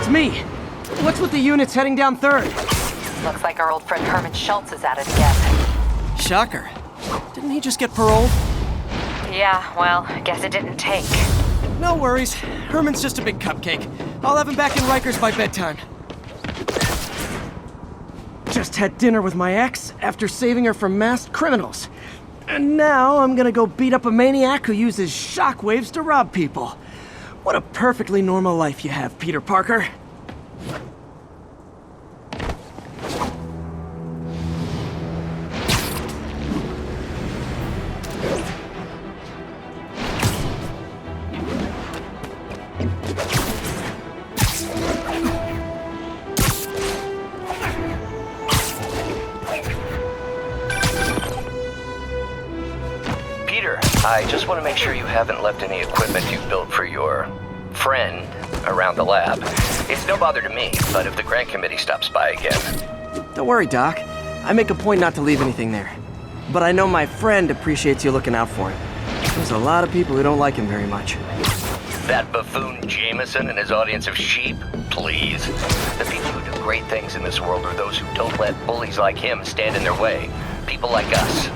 me. What's with the units heading down 3rd? Looks like our old friend Herman Schultz is at it again. Shocker. Didn't he just get paroled? Yeah, well, guess it didn't take. No worries. Herman's just a big cupcake. I'll have him back in Rikers by bedtime. Just had dinner with my ex after saving her from masked criminals. And now I'm gonna go beat up a maniac who uses shockwaves to rob people. What a perfectly normal life you have, Peter Parker. I just want to make sure you haven't left any equipment you've built for your friend around the lab. It's no bother to me, but if the grant committee stops by again... Don't worry, Doc. I make a point not to leave anything there. But I know my friend appreciates you looking out for him. There's a lot of people who don't like him very much. That buffoon Jameson and his audience of sheep? Please. The people who do great things in this world are those who don't let bullies like him stand in their way. People like us.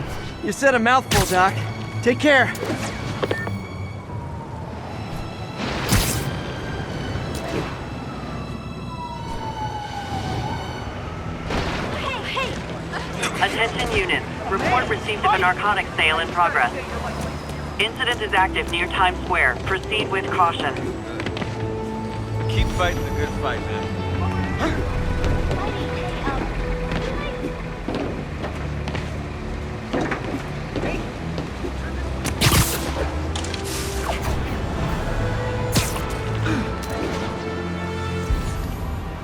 You said a mouthful, Doc. Take care. Attention units. Report received of a narcotics sale in progress. Incident is active near Times Square. Proceed with caution. Keep fighting the good fight, man.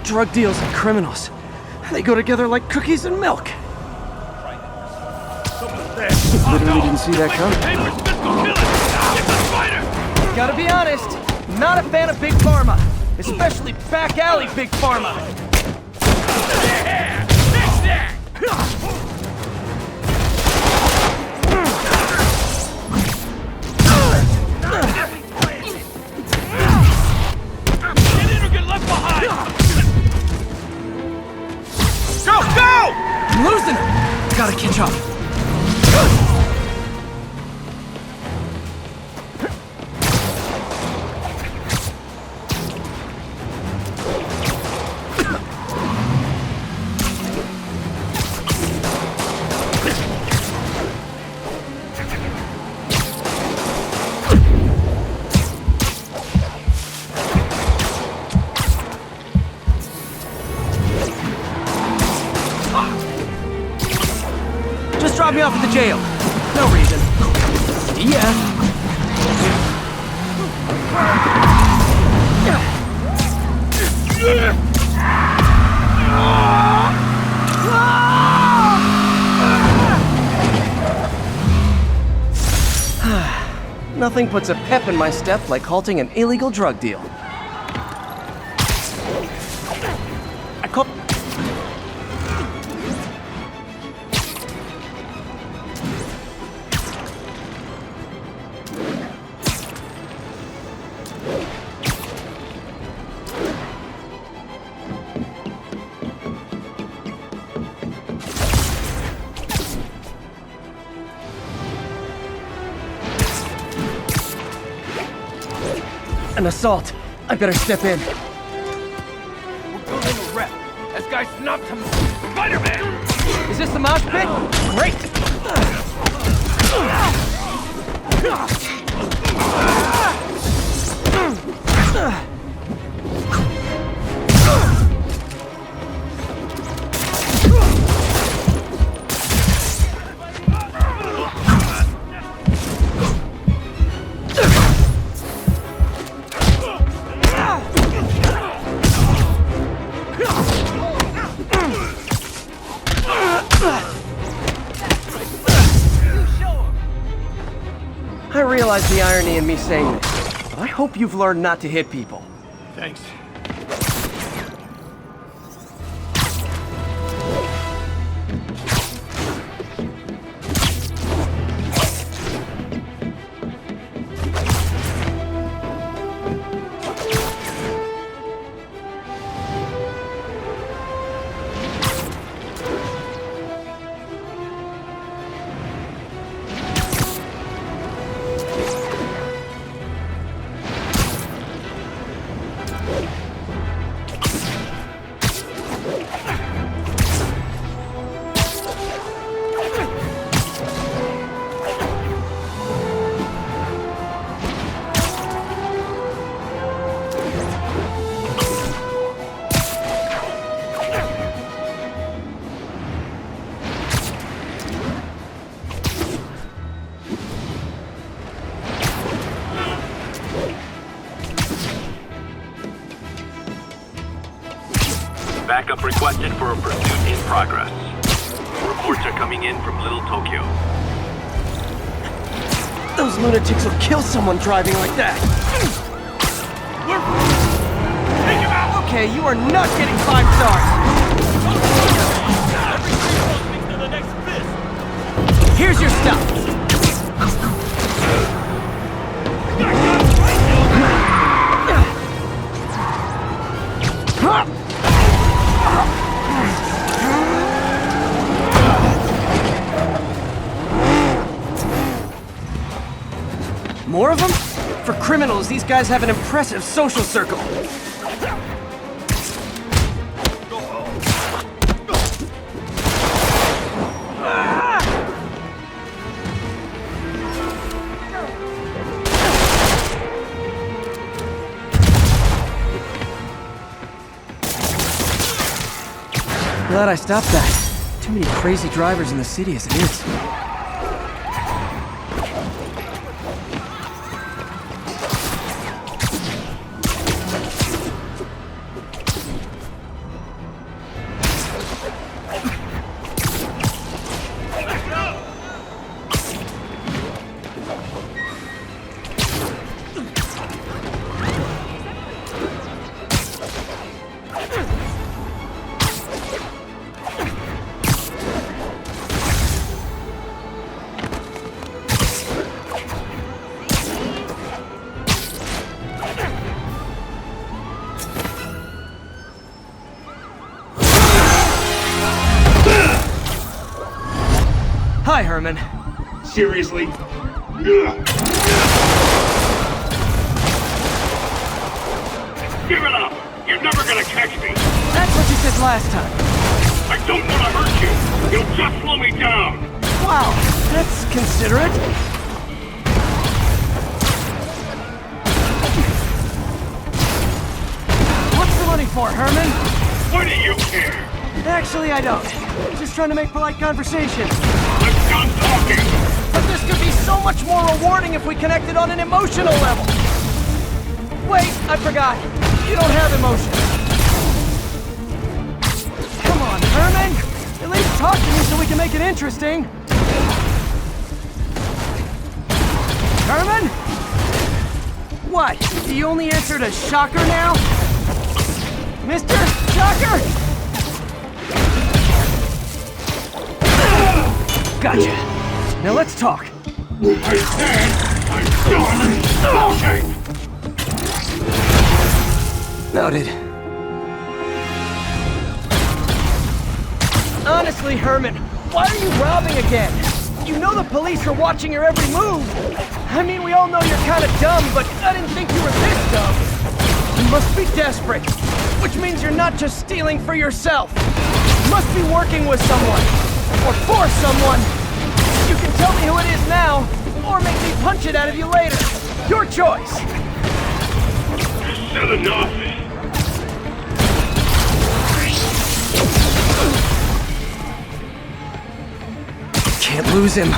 Drug deals and criminals. They go together like cookies and milk. Literally didn't see that coming. Gotta be honest, not a fan of Big Pharma. Especially back alley Big Pharma. Get in or get left behind! Go, go! I'm losing him! Gotta catch up. Just drop me off at the jail. No reason. See ya. Nothing puts a pep in my step like halting an illegal drug deal. I call... An assault. I better step in. We're building a rep. This guy snubbed him. Spider-Man! Is this the mosh pit? Great! I realize the irony in me saying this, but I hope you've learned not to hit people. Thanks. Backup requested for a pursuit in progress. Reports are coming in from Little Tokyo. Those lunatics will kill someone driving like that. Take him out! Okay, you are not getting 5 stars. To the next fist! Here's your stuff. More of them? For criminals, these guys have an impressive social circle. Glad I stopped that. Too many crazy drivers in the city as it is. Hi, Herman. Seriously? Give it up! You're never gonna catch me! That's what you said last time. I don't want to hurt you! You'll just slow me down! Wow, that's considerate. What's the money for, Herman? What do you care? Actually, I don't. Just trying to make polite conversation. I'm done talking! But this could be so much more rewarding if we connected on an emotional level. Wait, I forgot. You don't have emotions. Come on, Herman. At least talk to me so we can make it interesting. Herman? What? Do you only answer to Shocker now? Mr. Shocker? Gotcha. Now let's talk. I said I'm done talking! Noted. Honestly, Herman, why are you robbing again? You know the police are watching your every move. I mean, we all know you're kind of dumb, but I didn't think you were this dumb. You must be desperate, which means you're not just stealing for yourself. You must be working with someone, or for someone. You can tell me who it is now, or make me punch it out of you later. Your choice. Said enough! Can't lose him.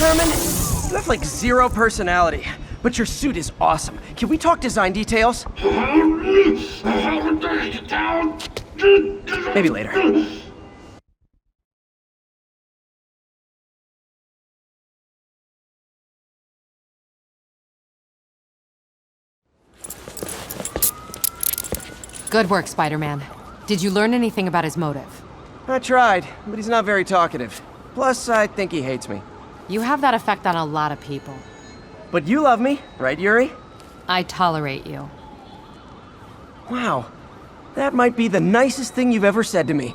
Herman? You have like zero personality, but your suit is awesome. Can we talk design details? Maybe later. Good work, Spider-Man. Did you learn anything about his motive? I tried, but he's not very talkative. Plus, I think he hates me. You have that effect on a lot of people. But you love me, right, Yuri? I tolerate you. Wow. That might be the nicest thing you've ever said to me.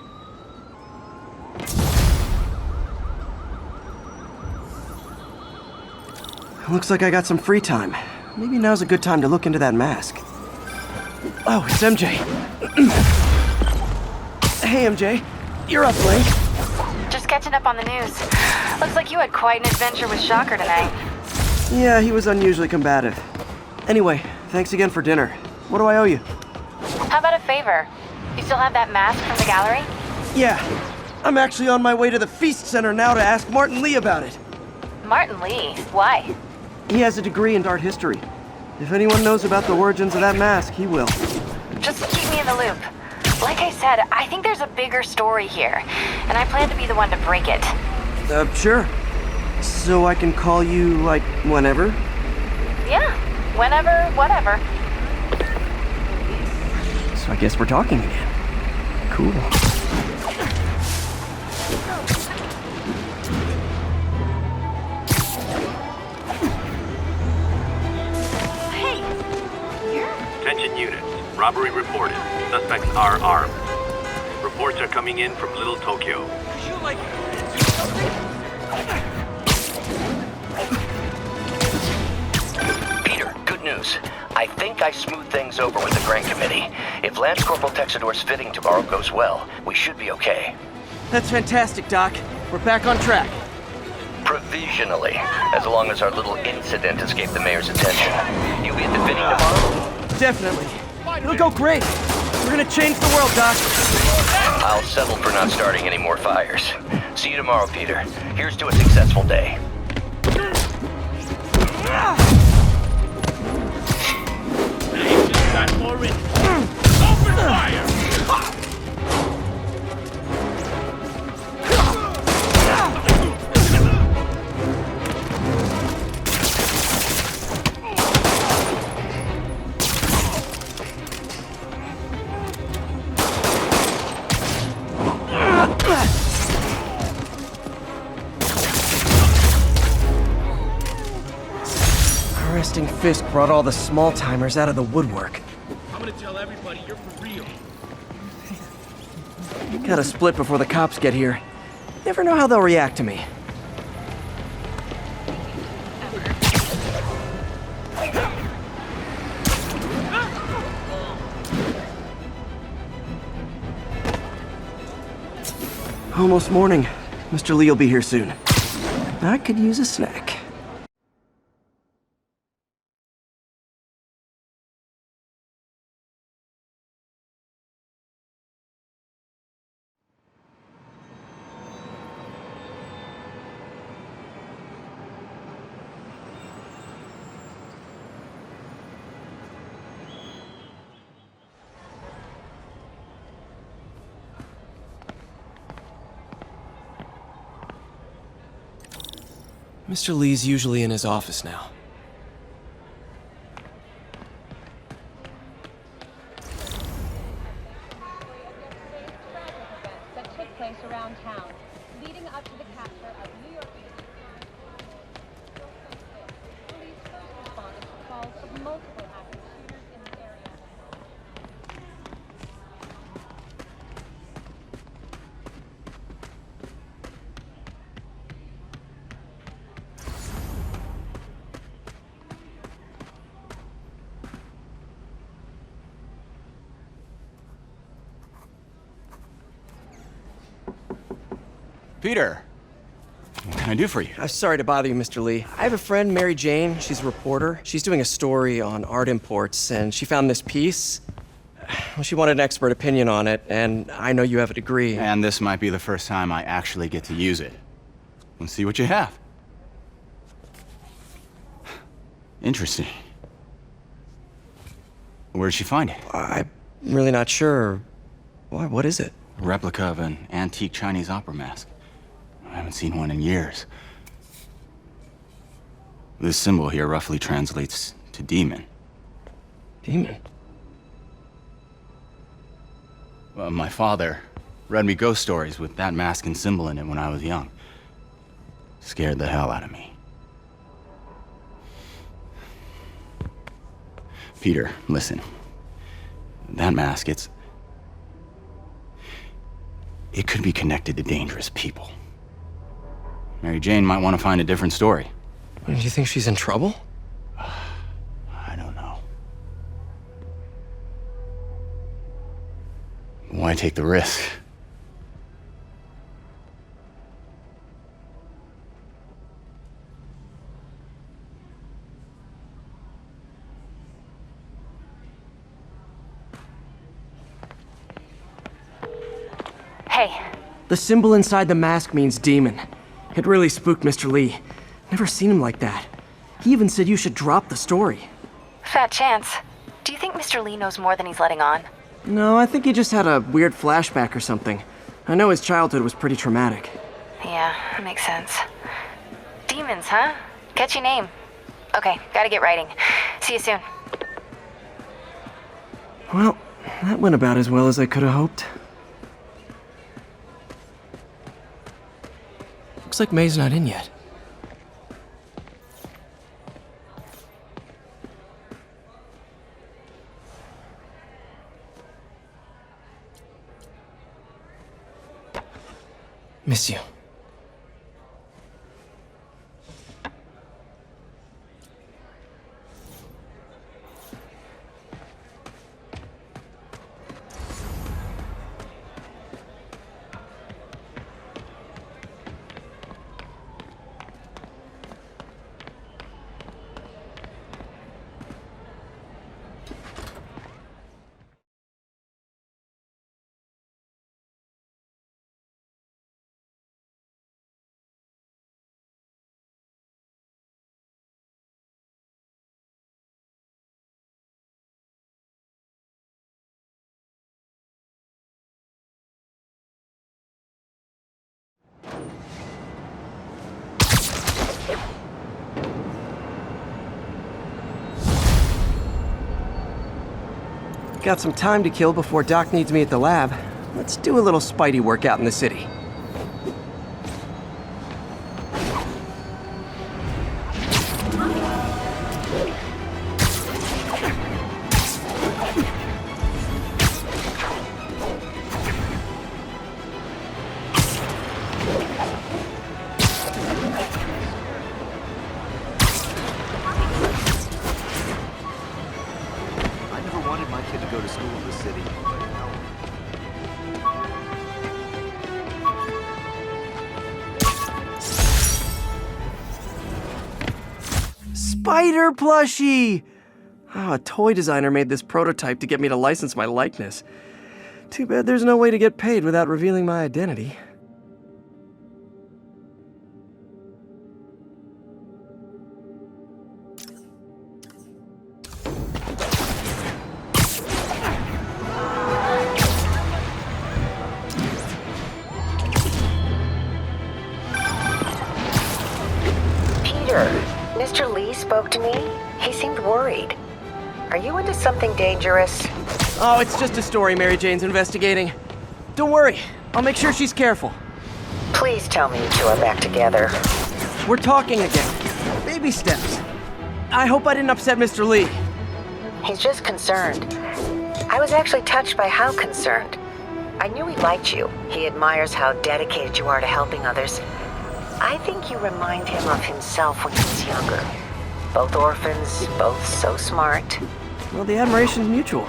Looks like I got some free time. Maybe now's a good time to look into that mask. Oh, it's MJ. Hey, MJ. You're up late. Just catching up on the news. Looks like you had quite an adventure with Shocker tonight. Yeah, he was unusually combative. Anyway, thanks again for dinner. What do I owe you? How about a favor? You still have that mask from the gallery? Yeah. I'm actually on my way to the Feast Center now to ask Martin Lee about it. Martin Lee? Why? He has a degree in art history. If anyone knows about the origins of that mask, he will. Just keep me in the loop. Like I said, I think there's a bigger story here, and I plan to be the one to break it. Sure. So I can call you, like, whenever? Yeah, whenever, whatever. So I guess we're talking again. Cool. Attention units. Robbery reported. Suspects are armed. Reports are coming in from Little Tokyo. Peter, good news. I think I smoothed things over with the grant committee. If Lance Corporal Texador's fitting tomorrow goes well, we should be okay. That's fantastic, Doc. We're back on track. Provisionally, as long as our little incident escaped the mayor's attention. You'll be at the fitting tomorrow? Definitely. It'll go great. We're gonna change the world, Doc. I'll settle for not starting any more fires. See you tomorrow, Peter. Here's to a successful day. Got more in. Open fire! Resting Fisk brought all the small-timers out of the woodwork. I'm gonna tell everybody you're for real. Gotta split before the cops get here. Never know how they'll react to me. Almost morning. Mr. Lee will be here soon. I could use a snack. Mr. Lee's usually in his office now. That took place around town, leading up to the capture of New York City. Police first responded to calls of multiple active shooters in the area. Peter, what can I do for you? I'm sorry to bother you, Mr. Lee. I have a friend, Mary Jane. She's a reporter. She's doing a story on art imports, and she found this piece. Well, she wanted an expert opinion on it, and I know you have a degree. And this might be the first time I actually get to use it. Let's see what you have. Interesting. Where did she find it? I'm really not sure. Why, what is it? A replica of an antique Chinese opera mask. I haven't seen one in years. This symbol here roughly translates to demon. Demon? My father read me ghost stories with that mask and symbol in it when I was young. Scared the hell out of me. Peter, listen. That mask, it could be connected to dangerous people. Mary Jane might want to find a different story. Do you think she's in trouble? I don't know. Why take the risk? Hey, The symbol inside the mask means demon. It really spooked Mr. Lee. Never seen him like that. He even said you should drop the story. fat chance. Do you think Mr. Lee knows more than he's letting on? No, I think he just had a weird flashback or something. I know his childhood was pretty traumatic. Yeah, that makes sense. Demons, huh? Catchy name. Okay, gotta get writing. See you soon. Well, that went about as well as I could have hoped. Looks like May's not in yet. Miss you. Got some time to kill before Doc needs me at the lab. Let's do a little Spidey workout in the city. I never wanted my kid to go to school in the city, but now... Spider plushie! Oh, a toy designer made this prototype to get me to license my likeness. Too bad there's no way to get paid without revealing my identity. Peter, Mr. Lee spoke to me. He seemed worried. Are you into something dangerous? Oh, it's just a story Mary Jane's investigating. Don't worry, I'll make sure she's careful. Please tell me you two are back together. We're talking again. Baby steps. I hope I didn't upset Mr. Lee. He's just concerned. I was actually touched by how concerned. I knew he liked you. He admires how dedicated you are to helping others. I think you remind him of himself when he was younger. Both orphans, both so smart. Well, the admiration's mutual.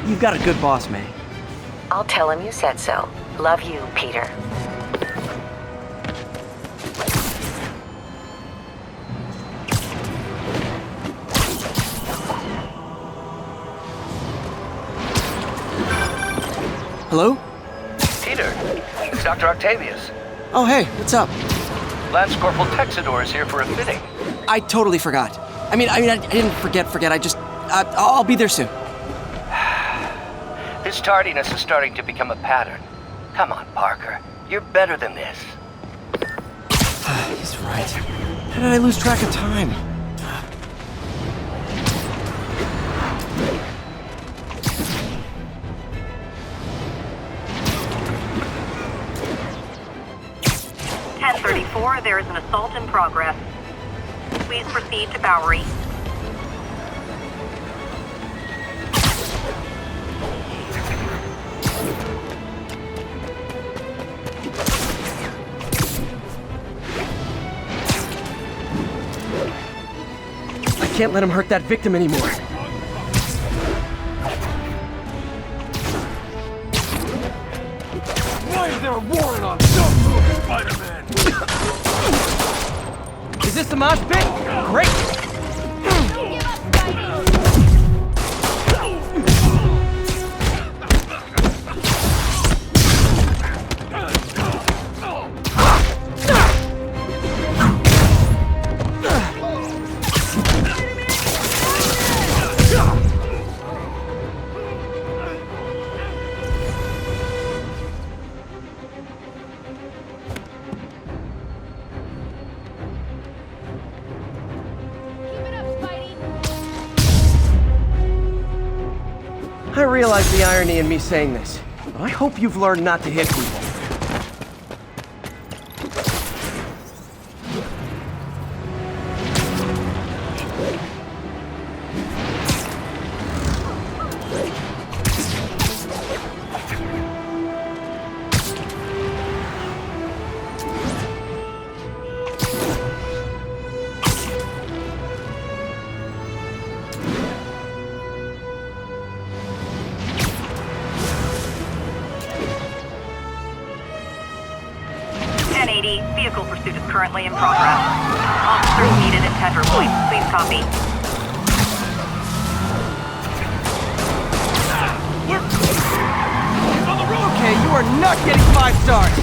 You've got a good boss, May. I'll tell him you said so. Love you, Peter. Hello? Peter, it's Dr. Octavius. Oh, hey, what's up? Lance Corporal Texador is here for a fitting. I totally forgot. I didn't forget. I just, I'll be there soon. This tardiness is starting to become a pattern. Come on, Parker. You're better than this. He's right. How did I lose track of time? 1034, there is an assault in progress. Please proceed to Bowery. I can't let him hurt that victim anymore. Why is there a warrant on? Don't move, Spider-Man! Is this the mosh pit? Great! I realize the irony in me saying this, but I hope you've learned not to hit people. Vehicle pursuit is currently in progress. Officers needed at Tetra Point. Please copy. Okay, you are not getting 5 stars!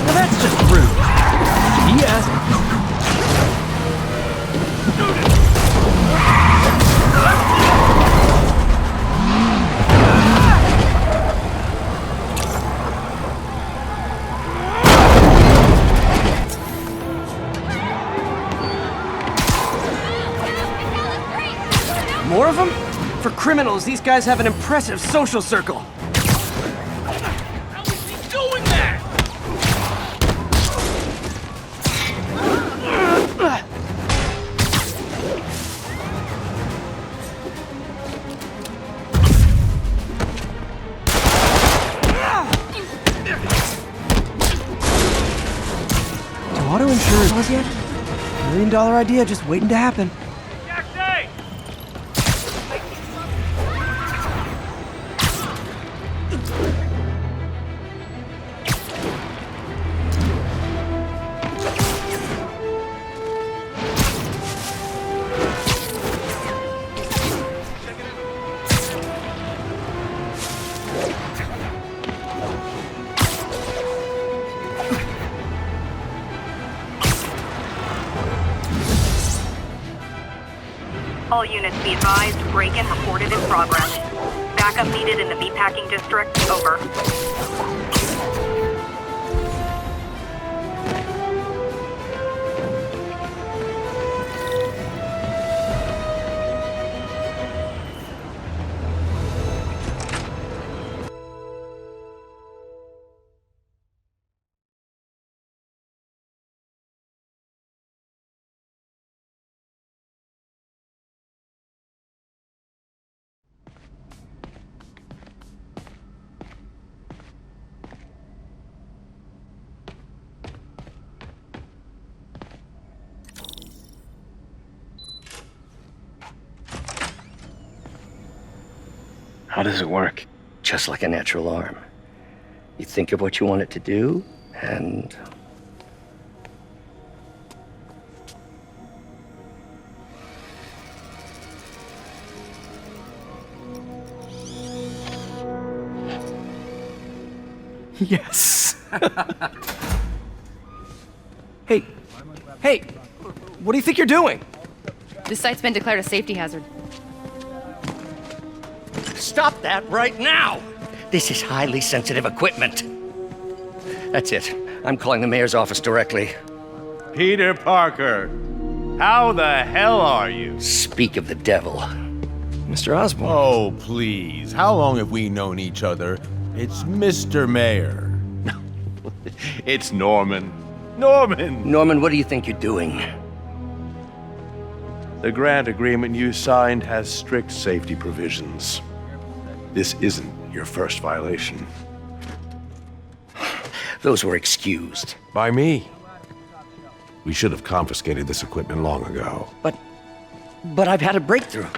Now that's just rude. He asked. More of them? For criminals, these guys have an impressive social circle. How is he doing that? Do auto insurers was yet? $1 million idea just waiting to happen. All units be advised, break-in reported in progress. Backup needed in the meatpacking district. Over. How does it work? Just like a natural arm. You think of what you want it to do, and... Yes. Hey, what do you think you're doing? This site's been declared a safety hazard. Stop that right now! This is highly sensitive equipment. That's it. I'm calling the mayor's office directly. Peter Parker, how the hell are you? Speak of the devil. Mr. Osborn. Oh, please. How long have we known each other? It's Mr. Mayor. It's Norman. Norman! Norman, what do you think you're doing? The grant agreement you signed has strict safety provisions. This isn't your first violation. Those were excused. By me. We should have confiscated this equipment long ago. But I've had a breakthrough.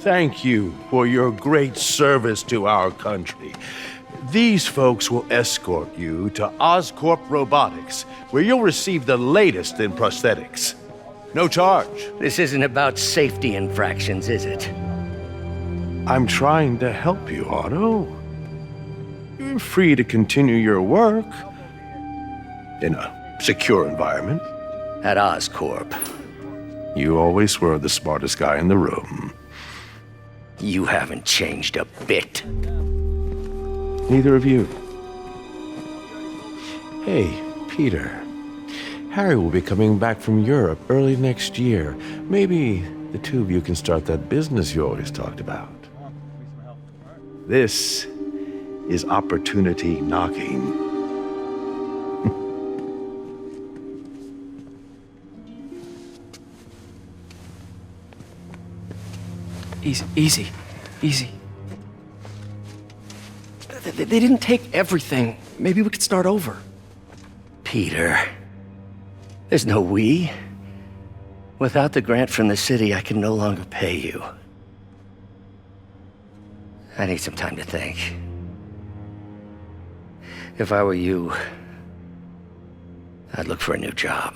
Thank you for your great service to our country. These folks will escort you to Oscorp Robotics, where you'll receive the latest in prosthetics. No charge. This isn't about safety infractions, is it? I'm trying to help you, Otto. You're free to continue your work in a secure environment. At Oscorp. You always were the smartest guy in the room. You haven't changed a bit. Neither of you. Hey, Peter. Harry will be coming back from Europe early next year. Maybe the two of you can start that business you always talked about. This is opportunity knocking. Easy. They didn't take everything. Maybe we could start over. Peter. There's no we. Without the grant from the city, I can no longer pay you. I need some time to think. If I were you, I'd look for a new job.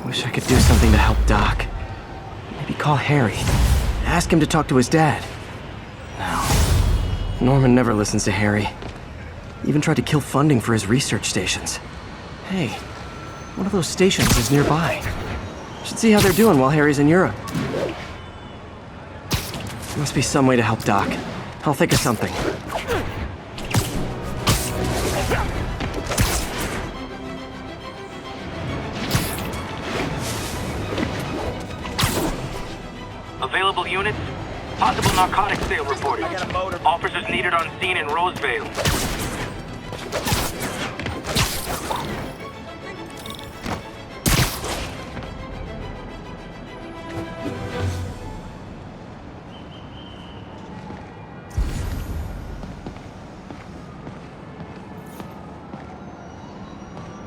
Wish I could do something to help Doc. Maybe call Harry. Ask him to talk to his dad. No. Norman never listens to Harry. Even tried to kill funding for his research stations. Hey, one of those stations is nearby. Should see how they're doing while Harry's in Europe. Must be some way to help Doc. I'll think of something. Available units? Possible narcotics sale reported. Officers needed on scene in Rosevale.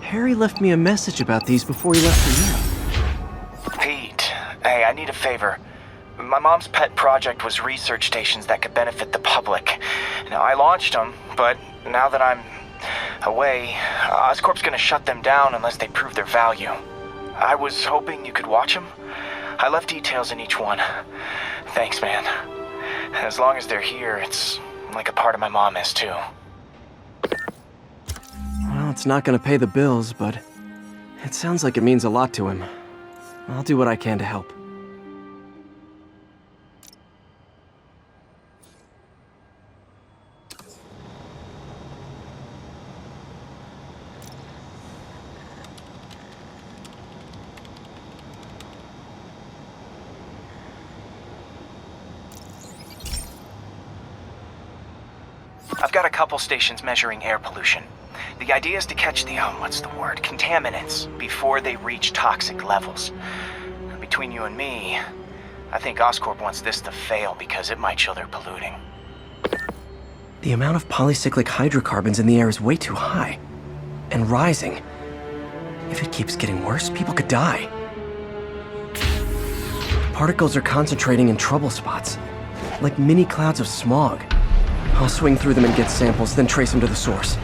Harry left me a message about these before he left for Europe. Pete, hey, I need a favor. My mom's pet project was research stations that could benefit the public. Now, I launched them, but now that I'm away, Oscorp's gonna shut them down unless they prove their value. I was hoping you could watch them. I left details in each one. Thanks, man. As long as they're here, it's like a part of my mom is, too. Well, it's not gonna pay the bills, but it sounds like it means a lot to him. I'll do what I can to help. I've got a couple stations measuring air pollution. The idea is to catch the, contaminants before they reach toxic levels. Between you and me, I think Oscorp wants this to fail because it might show they're polluting. The amount of polycyclic hydrocarbons in the air is way too high. And rising. If it keeps getting worse, people could die. Particles are concentrating in trouble spots, like mini clouds of smog. I'll swing through them and get samples, then trace them to the source.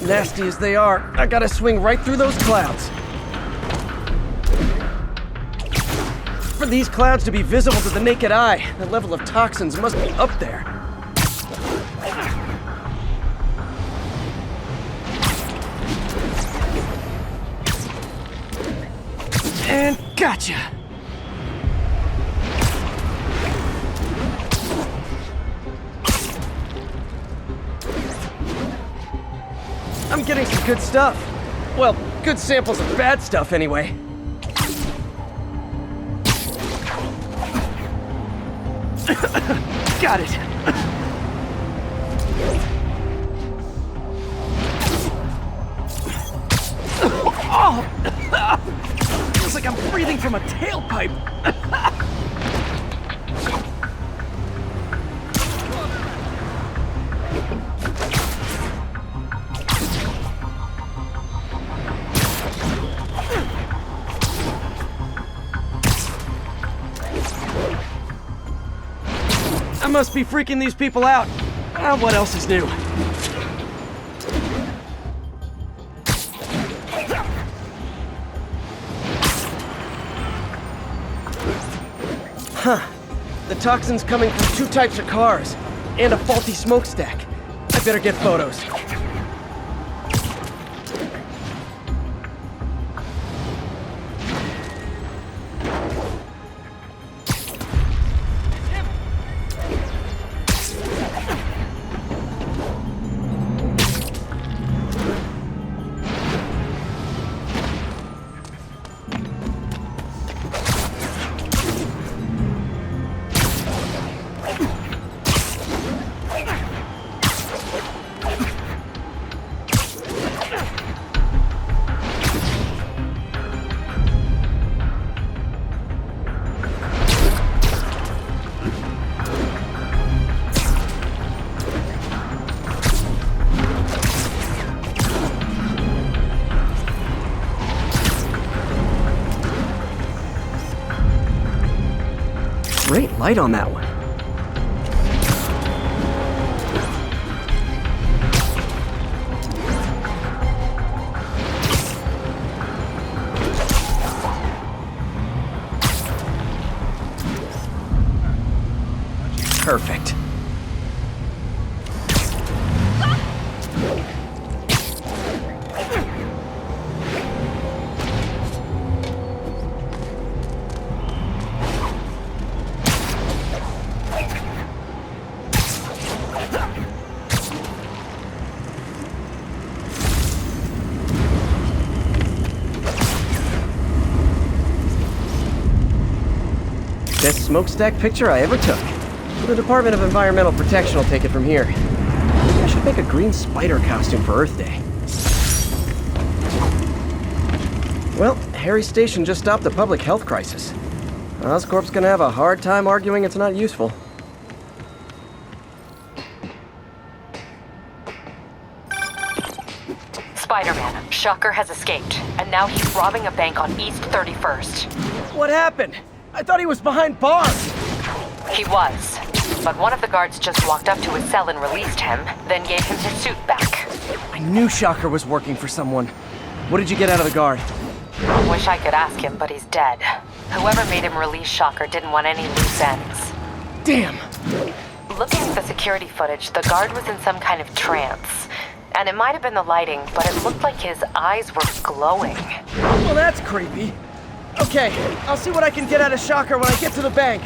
Nasty as they are, I gotta swing right through those clouds. For these clouds to be visible to the naked eye, the level of toxins must be up there. And gotcha! I'm getting some good stuff. Well, good samples of bad stuff anyway. Got it. Oh! Feels like I'm breathing from a tailpipe. I must be freaking these people out. What else is new? Huh. The toxin's coming from 2 types of cars, and a faulty smokestack. I better get photos. Great light on that one. Perfect. Best smokestack picture I ever took. The Department of Environmental Protection will take it from here. Maybe I should make a green spider costume for Earth Day. Well, Harry Station just stopped a public health crisis. Oscorp's gonna have a hard time arguing it's not useful. Spider-Man, Shocker has escaped, and now he's robbing a bank on East 31st. What happened? I thought he was behind bars! He was, but one of the guards just walked up to his cell and released him, then gave him his suit back. I knew Shocker was working for someone. What did you get out of the guard? Wish I could ask him, but he's dead. Whoever made him release Shocker didn't want any loose ends. Damn! Looking at the security footage, the guard was in some kind of trance. And it might have been the lighting, but it looked like his eyes were glowing. Well, that's creepy. Okay, I'll see what I can get out of Shocker when I get to the bank.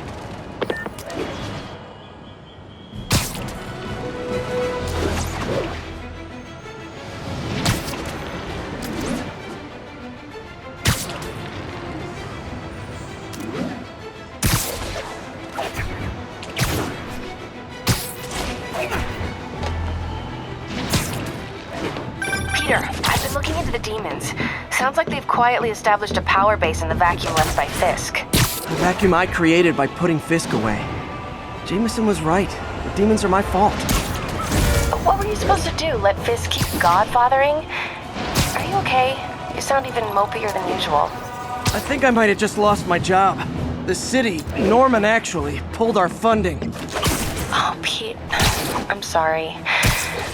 Peter, I've been looking into the demons. Sounds like they've quietly established a power base in the vacuum left by Fisk. The vacuum I created by putting Fisk away. Jameson was right. The demons are my fault. What were you supposed to do? Let Fisk keep godfathering? Are you okay? You sound even mopier than usual. I think I might have just lost my job. The city, Norman actually, pulled our funding. Oh, Pete. I'm sorry.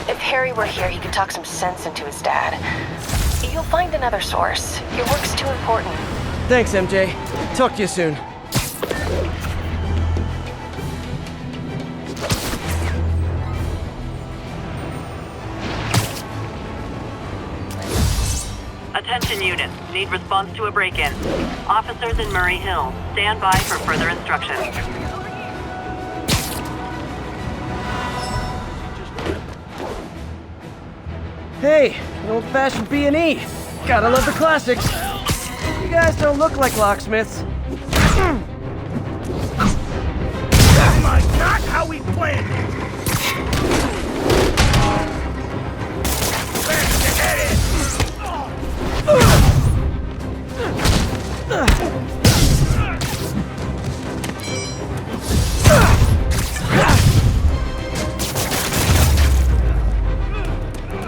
If Harry were here, he could talk some sense into his dad. You'll find another source. Your work's too important. Thanks, MJ. Talk to you soon. Attention units. Need response to a break-in. Officers in Murray Hill. Stand by for further instructions. Hey, an old-fashioned B&E. Gotta love the classics. You guys don't look like locksmiths. Not how we planned it! Let's get it!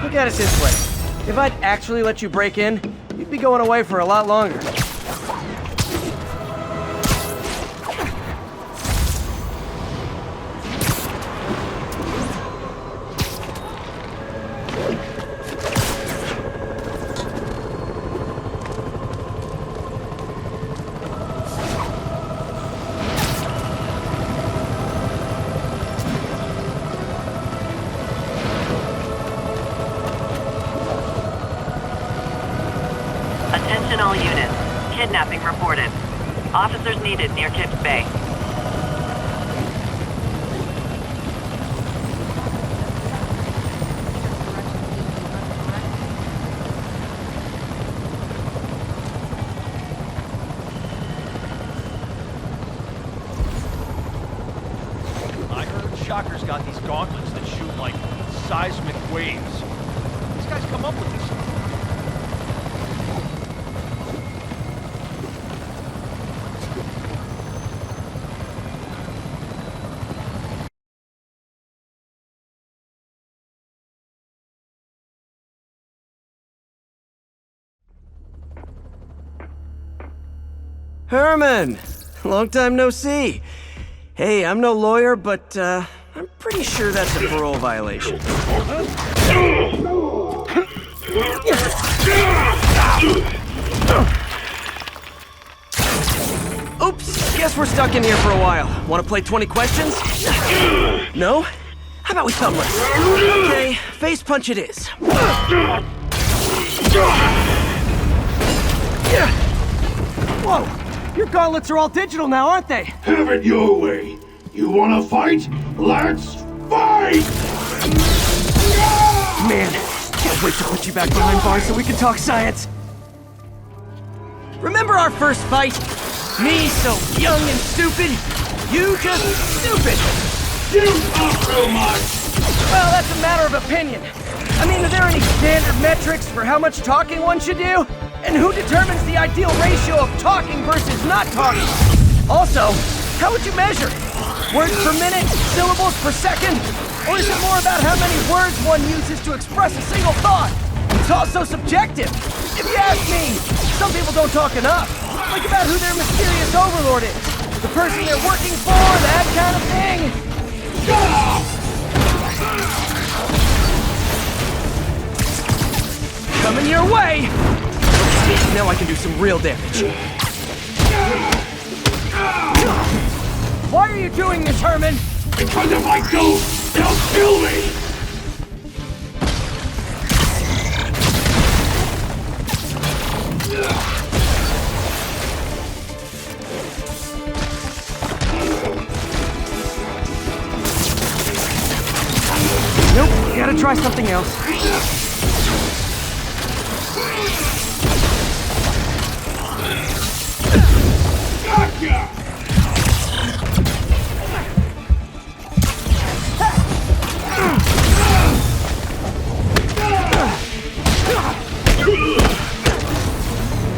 Look at it this way. If I'd actually let you break in, you'd be going away for a lot longer. Attention all units. Kidnapping reported. Officers needed near Tips Bay. I heard Shocker's got these gauntlets that shoot like seismic waves. These guys come up with this stuff. Herman! Long time no see. Hey, I'm no lawyer, but I'm pretty sure that's a parole violation. Oops, guess we're stuck in here for a while. Want to play 20 questions? No? How about we thumb wrestle? Okay, face punch it is. Whoa! Your gauntlets are all digital now, aren't they? Have it your way. You wanna fight? Let's fight! Man, can't wait to put you back behind bars so we can talk science. Remember our first fight? Me so young and stupid, you just stupid. You talk too much! Well, that's a matter of opinion. I mean, are there any standard metrics for how much talking one should do? And who determines the ideal ratio of talking versus not talking? Also, how would you measure? Words per minute? Syllables per second? Or is it more about how many words one uses to express a single thought? It's also subjective. If you ask me, some people don't talk enough. Like about who their mysterious overlord is. The person they're working for, that kind of thing. Coming your way! Now I can do some real damage. Why are you doing this, Herman? Because if I don't, they'll kill me! Nope, gotta try something else. Gotcha!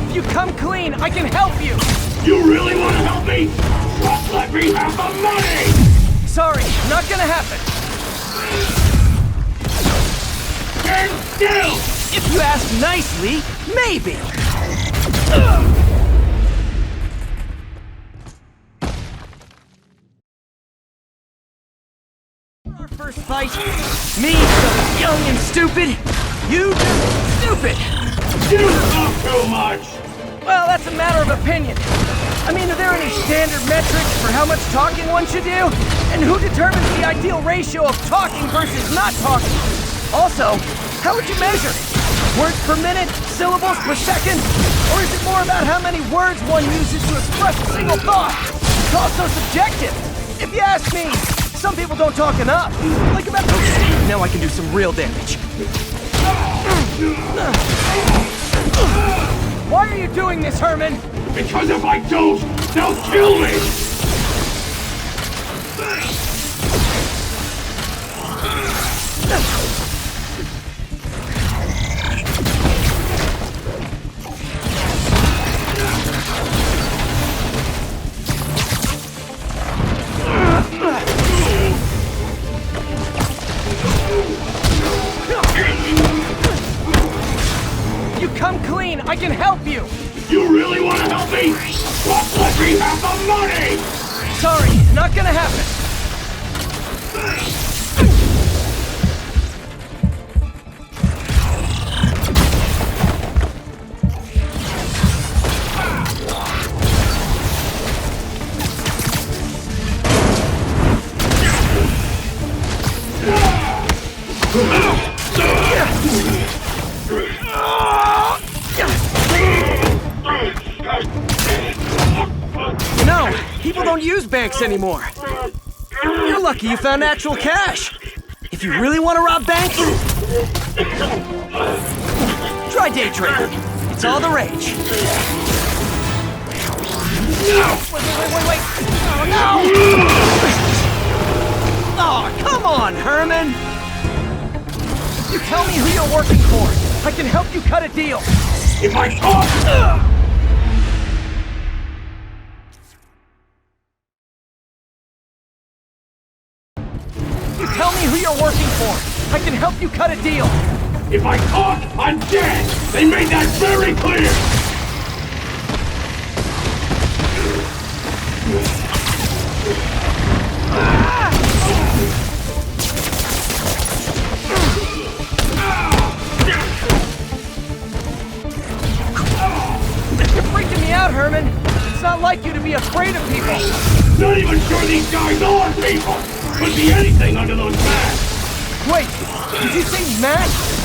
If you come clean, I can help you! You really want to help me? Just let me have the money! Sorry, not gonna happen. Stand still! If you ask nicely, maybe. Our first fight, Me, so young and stupid. You just stupid. You talk too much! Well, that's a matter of opinion. I mean, are there any standard metrics for how much talking one should do? And who determines the ideal ratio of talking versus not talking? Also, how would you measure it? Words per minute? Syllables per second? Or is it more about how many words one uses to express a single thought? It's all so subjective. If you ask me, some people don't talk enough. Like about... Okay, now I can do some real damage. Why are you doing this, Herman? Because if I don't, they'll kill me! You come clean, I can help you! You really want to help me? Well, let me have the money! Sorry, not gonna happen. No, people don't use banks anymore. You're lucky you found actual cash. If you really want to rob banks, try day trading. It's all the rage. Wait. Oh, no! Oh, come on, Herman! You tell me who you're working for. I can help you cut a deal. If I talk... Tell me who you're working for. I can help you cut a deal. If I talk, I'm dead! They made that very clear! You're freaking me out, Herman. It's not like you to be afraid of people. Not even sure these guys are people! Could be anything under those masks! Wait, did you say masks?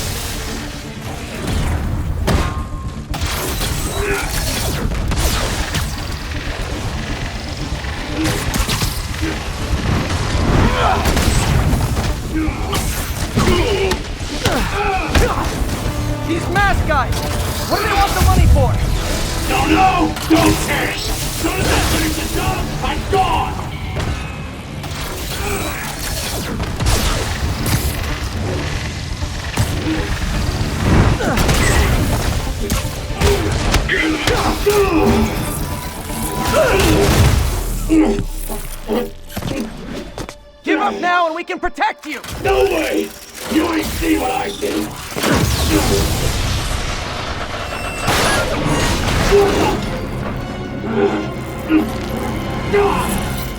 These mask guys! What do they want the money for? Don't know! Don't care! As soon as I finish the job, I'm gone! Give up now and we can protect you! No way! You ain't seen what I see!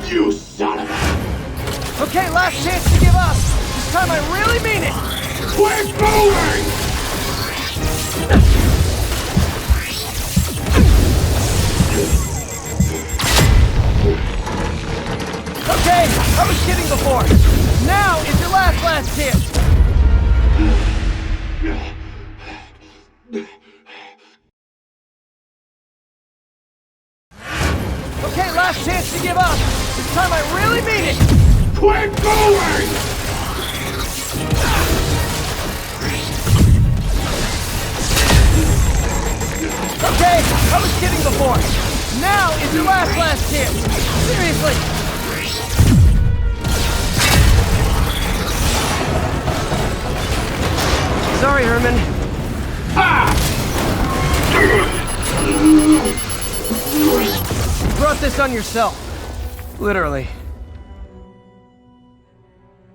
You son of a... Okay, last chance to give up. This time I really mean it! Quit moving! Okay, I was kidding before. Now is your last chance. Okay, last chance to give up. This time I really mean it. Quit moving! Okay, I was kidding before. Now is your last chance. Seriously. Sorry, Herman. You brought this on yourself. Literally.